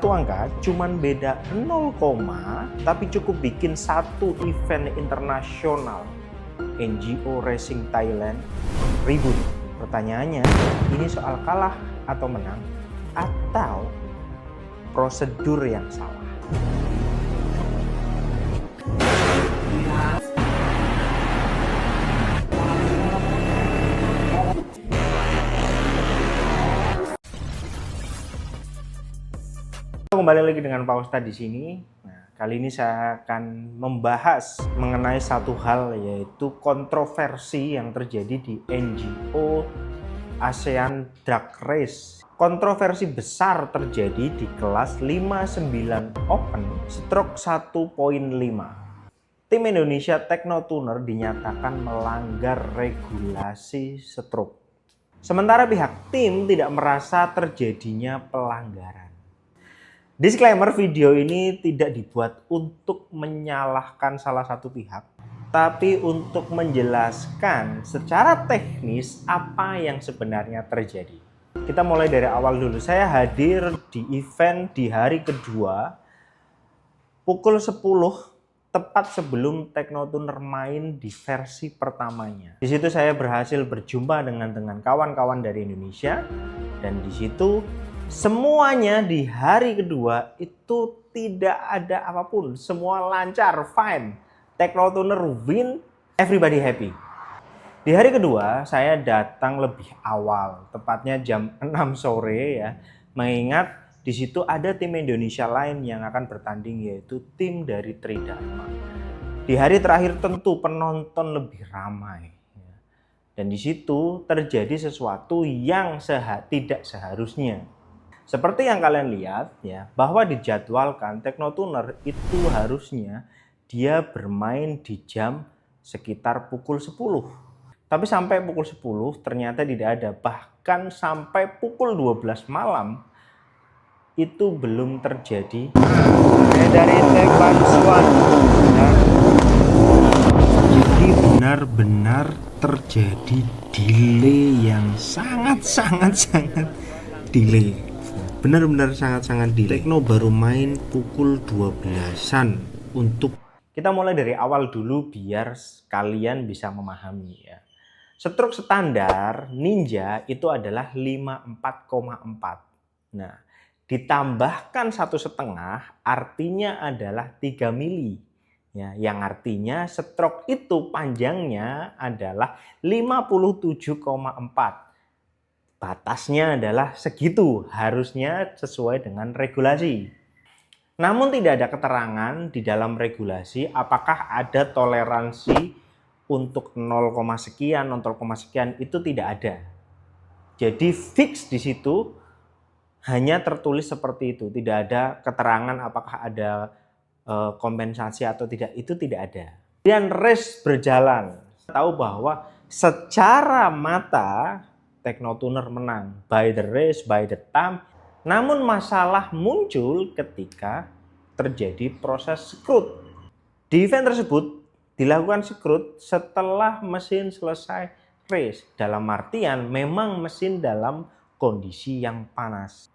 Satu angka cuman beda 0, tapi cukup bikin satu event internasional NGO Racing Thailand ribut. Pertanyaannya, ini soal kalah atau menang atau prosedur yang salah? Kembali lagi dengan Pak Ustadz di sini. Nah, kali ini saya akan membahas mengenai satu hal, yaitu kontroversi yang terjadi di NGO ASEAN Drag Race. Kontroversi besar terjadi di kelas 59 Open stroke 1.5. Tim Indonesia Technotuner dinyatakan melanggar regulasi stroke. Sementara pihak tim tidak merasa terjadinya pelanggaran. Disclaimer, video ini tidak dibuat untuk menyalahkan salah satu pihak, tapi untuk menjelaskan secara teknis apa yang sebenarnya terjadi. Kita mulai dari awal dulu. Saya hadir di event di hari kedua, pukul 10, tepat sebelum Technotuner main di versi pertamanya. Di situ saya berhasil berjumpa dengan kawan-kawan dari Indonesia, dan di situ semuanya di hari kedua itu tidak ada apapun, semua lancar, fine. Technotuner win, everybody happy. Di hari kedua saya datang lebih awal, tepatnya jam 6 sore ya, mengingat di situ ada tim Indonesia lain yang akan bertanding, yaitu tim dari Tridharma. Di hari terakhir tentu penonton lebih ramai, dan di situ terjadi sesuatu yang tidak seharusnya. Seperti yang kalian lihat ya, bahwa dijadwalkan Technotuner itu harusnya dia bermain di jam sekitar pukul 10. Tapi sampai pukul 10 ternyata tidak ada. Bahkan sampai pukul 12 malam itu belum terjadi. Dari Tech Bansuan. Jadi benar-benar terjadi delay yang sangat delay. Benar-benar sangat delay. Tekno baru main pukul 12-an untuk kita mulai dari awal dulu biar kalian bisa memahami ya. Stroke standar Ninja itu adalah 54,4. Nah, ditambahkan 1,5 artinya adalah 3 mili. Ya, yang artinya stroke itu panjangnya adalah 57,4. Batasnya adalah segitu, harusnya sesuai dengan regulasi. Namun tidak ada keterangan di dalam regulasi apakah ada toleransi untuk 0, sekian, 0, sekian, itu tidak ada. Jadi fix di situ hanya tertulis seperti itu, tidak ada keterangan apakah ada kompensasi atau tidak, itu tidak ada. Dan race berjalan, tahu bahwa secara mata Technotuner menang by the race, by the time. Namun masalah muncul ketika terjadi proses scrut. Di event tersebut dilakukan scrut setelah mesin selesai race. Dalam artian memang mesin dalam kondisi yang panas.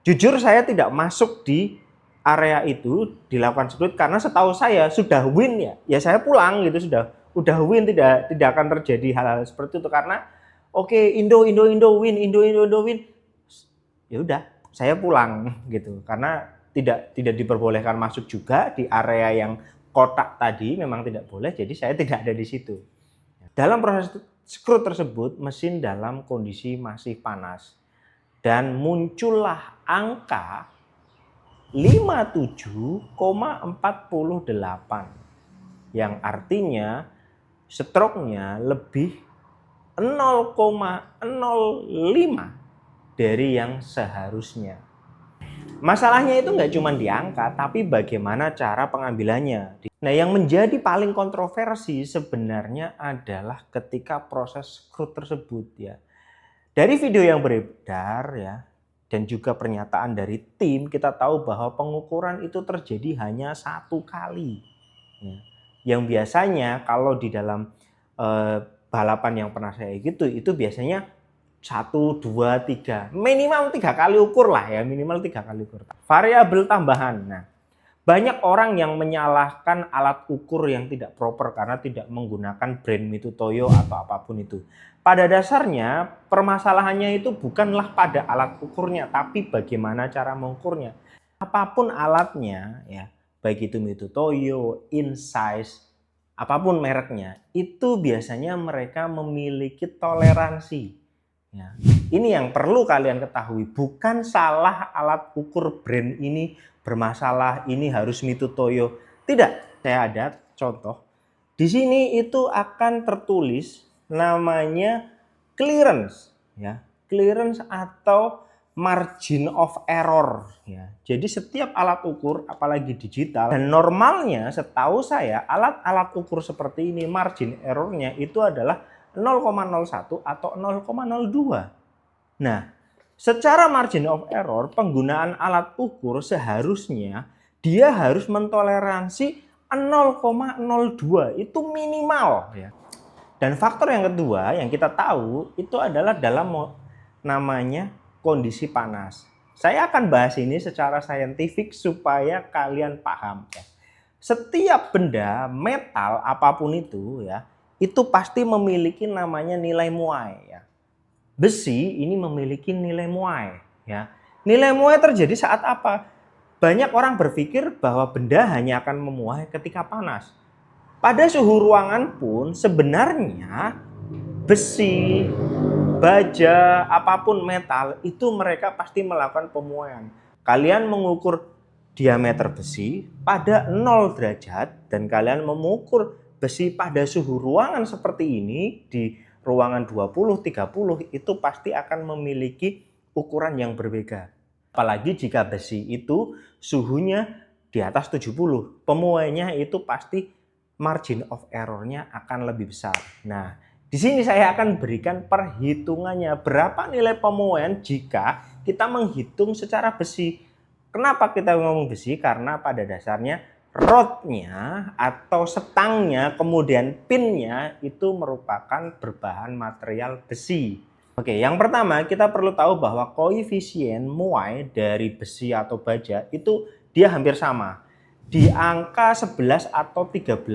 Jujur saya tidak masuk di area itu dilakukan scrut karena setahu saya sudah win ya. Ya saya pulang gitu, udah win, tidak akan terjadi hal-hal seperti itu karena oke, Indo win. Ya udah, saya pulang gitu. Karena tidak diperbolehkan masuk juga di area yang kotak tadi, memang tidak boleh, jadi saya tidak ada di situ. Dalam proses scrut tersebut, mesin dalam kondisi masih panas. Dan muncullah angka 57,48 yang artinya stroke-nya lebih 0,05 dari yang seharusnya. Masalahnya itu nggak cuma di angka, tapi bagaimana cara pengambilannya. Nah, yang menjadi paling kontroversi sebenarnya adalah ketika proses scrut tersebut ya. Dari video yang beredar ya, dan juga pernyataan dari tim, kita tahu bahwa pengukuran itu terjadi hanya 1 kali. Ya. Yang biasanya kalau di dalam balapan yang pernah saya itu biasanya 1, 2, 3. Minimal 3 kali ukur lah ya, minimal 3 kali ukur. Variabel tambahan. Nah, banyak orang yang menyalahkan alat ukur yang tidak proper karena tidak menggunakan brand Mitutoyo atau apapun itu. Pada dasarnya, permasalahannya itu bukanlah pada alat ukurnya, tapi bagaimana cara mengukurnya. Apapun alatnya, ya, baik itu Mitutoyo, Insize, apapun mereknya, itu biasanya mereka memiliki toleransi. Ya, ini yang perlu kalian ketahui, bukan salah alat ukur brand ini bermasalah, ini harus Mitutoyo. Tidak, saya ada contoh. Di sini itu akan tertulis namanya clearance, ya, clearance atau margin of error. Ya, jadi setiap alat ukur, apalagi digital, dan normalnya setahu saya alat-alat ukur seperti ini margin errornya itu adalah 0,01 atau 0,02. Nah, secara margin of error, penggunaan alat ukur seharusnya dia harus mentoleransi 0,02, itu minimal ya. Dan faktor yang kedua yang kita tahu itu adalah dalam namanya kondisi panas. Saya akan bahas ini secara saintifik supaya kalian paham ya. Setiap benda metal apapun itu ya, itu pasti memiliki namanya nilai muai ya. Besi ini memiliki nilai muai ya. Nilai muai terjadi saat apa? Banyak orang berpikir bahwa benda hanya akan memuai ketika panas. Pada suhu ruangan pun sebenarnya besi, baja, apapun metal itu mereka pasti melakukan pemuaian. Kalian mengukur diameter besi pada 0 derajat dan kalian mengukur besi pada suhu ruangan seperti ini di ruangan 20-30 itu pasti akan memiliki ukuran yang berbeda. Apalagi jika besi itu suhunya di atas 70, pemuainya itu pasti margin of error-nya akan lebih besar. Nah, di sini saya akan berikan perhitungannya berapa nilai pemuaian jika kita menghitung secara besi. Kenapa kita ngomong besi? Karena pada dasarnya rodnya atau setangnya kemudian pinnya itu merupakan berbahan material besi. Oke, yang pertama kita perlu tahu bahwa koefisien muai dari besi atau baja itu dia hampir sama. Di angka 11 atau 13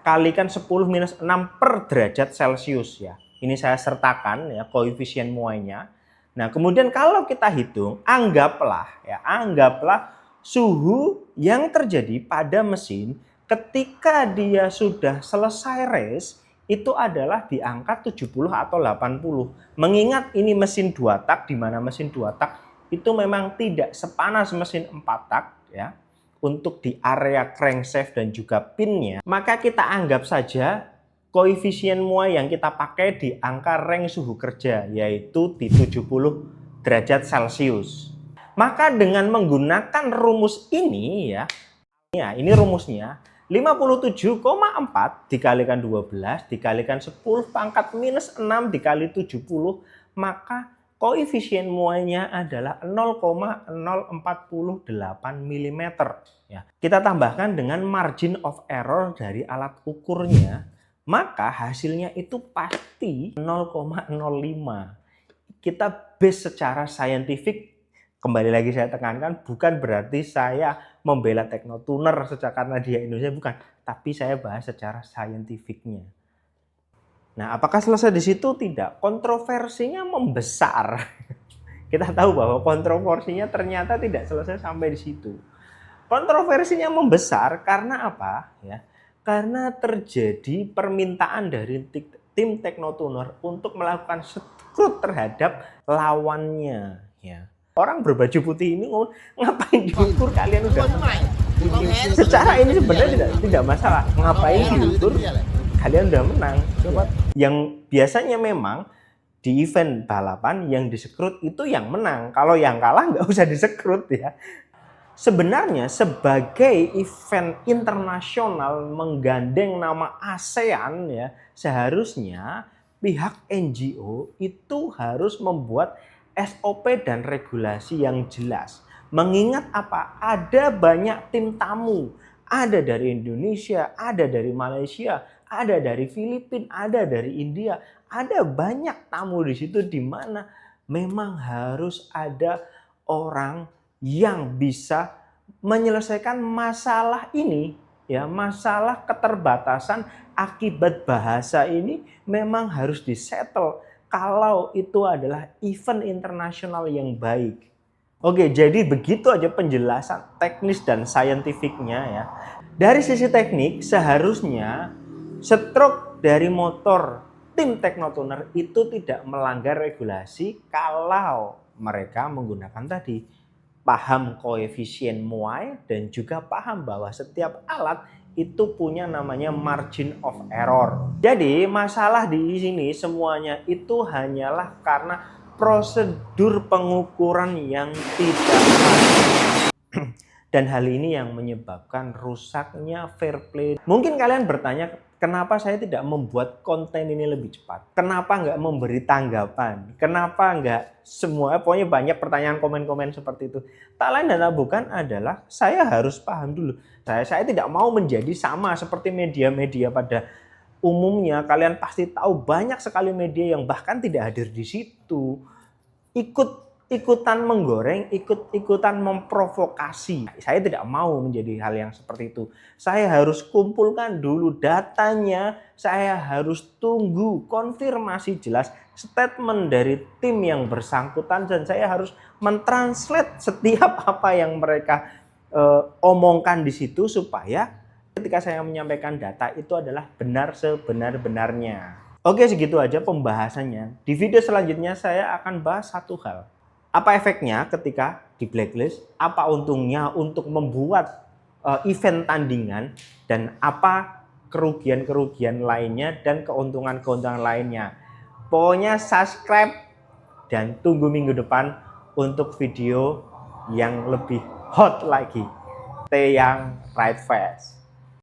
kalikan 10 minus 6 per derajat Celcius ya. Ini saya sertakan ya koefisien muainya. Nah, kemudian kalau kita hitung, anggaplah suhu yang terjadi pada mesin ketika dia sudah selesai race itu adalah di angka 70 atau 80. Mengingat ini mesin 2 tak, di mana mesin 2 tak itu memang tidak sepanas mesin 4 tak ya. Untuk di area crankshaft dan juga pinnya, maka kita anggap saja koefisien muai yang kita pakai di angka range suhu kerja yaitu di 70 derajat Celcius. Maka dengan menggunakan rumus ini ya, ini rumusnya 57,4 dikalikan 12 dikalikan 10 pangkat minus 6 dikali 70, maka koefisien muainya adalah 0,048 mm ya. Kita tambahkan dengan margin of error dari alat ukurnya, maka hasilnya itu pasti 0,05. Kita base secara saintifik. Kembali lagi saya tekankan, bukan berarti saya membela Teknotuner karena dia Indonesia, bukan. Tapi saya bahas secara saintifiknya. Nah, apakah selesai di situ? Tidak. Kontroversinya membesar. Kita tahu bahwa kontroversinya ternyata tidak selesai sampai di situ. Kontroversinya membesar karena apa? Ya, karena terjadi permintaan dari tim Teknotuner untuk melakukan scrut terhadap lawannya. Ya. Orang berbaju putih ini ngapain diukur, kalian udah menang. Secara ini sebenarnya tidak masalah. Ngapain diukur, kalian udah menang. Yang biasanya memang di event balapan yang disekrut itu yang menang. Kalau yang kalah nggak usah disekrut ya. Sebenarnya sebagai event internasional menggandeng nama ASEAN ya, seharusnya pihak NGO itu harus membuat SOP dan regulasi yang jelas. Mengingat apa? Ada banyak tim tamu. Ada dari Indonesia, ada dari Malaysia, ada dari Filipina, ada dari India, ada banyak tamu di situ di mana memang harus ada orang yang bisa menyelesaikan masalah ini, ya, masalah keterbatasan akibat bahasa ini memang harus disettle kalau itu adalah event internasional yang baik. Oke, jadi begitu aja penjelasan teknis dan saintifiknya ya. Dari sisi teknik, seharusnya stroke dari motor tim Teknotuner itu tidak melanggar regulasi kalau mereka menggunakan tadi paham koefisien muai dan juga paham bahwa setiap alat itu punya namanya margin of error. Jadi masalah di sini semuanya itu hanyalah karena prosedur pengukuran yang tidak adil. Dan hal ini yang menyebabkan rusaknya fair play. Mungkin kalian bertanya, kenapa saya tidak membuat konten ini lebih cepat? Kenapa nggak memberi tanggapan? Kenapa nggak semua? Pokoknya banyak pertanyaan komen-komen seperti itu. Tak lain dan tak bukan adalah saya harus paham dulu. Saya tidak mau menjadi sama seperti media-media pada umumnya. Kalian pasti tahu banyak sekali media yang bahkan tidak hadir di situ. Ikutan menggoreng, ikutan memprovokasi. Saya tidak mau menjadi hal yang seperti itu. Saya harus kumpulkan dulu datanya, saya harus tunggu konfirmasi jelas statement dari tim yang bersangkutan dan saya harus mentranslate setiap apa yang mereka omongkan di situ supaya ketika saya menyampaikan data itu adalah benar sebenar-benarnya. Oke, segitu aja pembahasannya. Di video selanjutnya saya akan bahas satu hal. Apa efeknya ketika di blacklist? Apa untungnya untuk membuat event tandingan? Dan apa kerugian-kerugian lainnya dan keuntungan-keuntungan lainnya? Pokoknya subscribe dan tunggu minggu depan untuk video yang lebih hot lagi. Stay young, ride fast.